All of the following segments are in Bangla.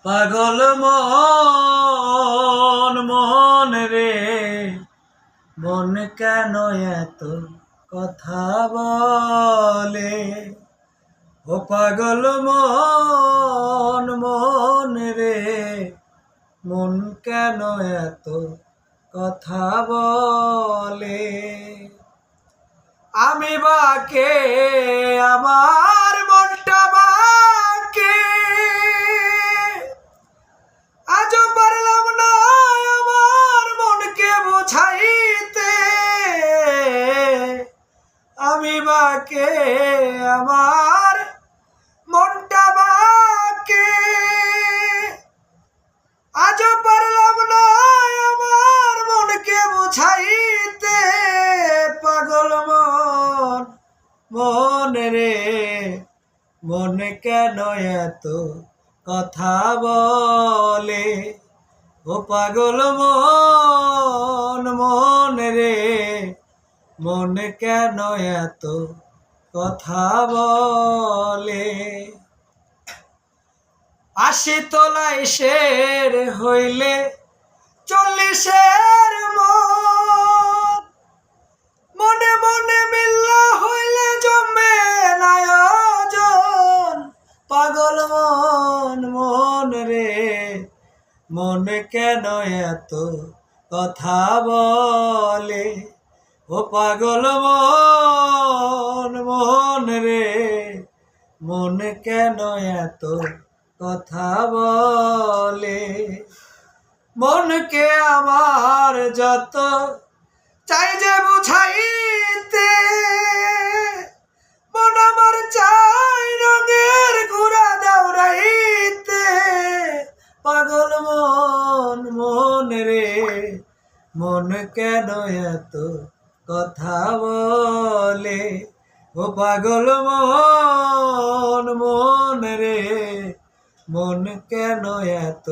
পাগল মন মন রে, মন কেন এত কথা বলে? ও পাগল মন মন রে, মন কেন এত কথা বলে? আমি বাকে আমার মনটা বাকে, আজও পারলাম না আমার মনকে বোঝাইতে। আমি বাকে আমার মনটা বাকে, আজও পারলাম না আমার মনকে বোঝাইতে। পাগল মন মন রে, মন কেন এত কথা বলে? ও পাগল মন মন রে, মন কেন এত কথা বলে? ৮০ তলায় শের হইলে ৪০-এর মনে মনে মিল্লা হইলে জমে আয়োজন। পাগল মন মন রে, মন কেন এত কথা বলে? ও পাগল মন মন রে, মন কেন এত কথা বলে? মনকে আমার যত চাই যে বুঝাইতে, মন আমার চাই রঙের ঘোড়া দৌড়াইতে। পাগল মন মন রে, মন কেন এত কথা বলে? ও পাগল মন মন রে, মন কেন এত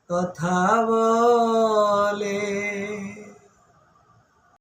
কথা বলে?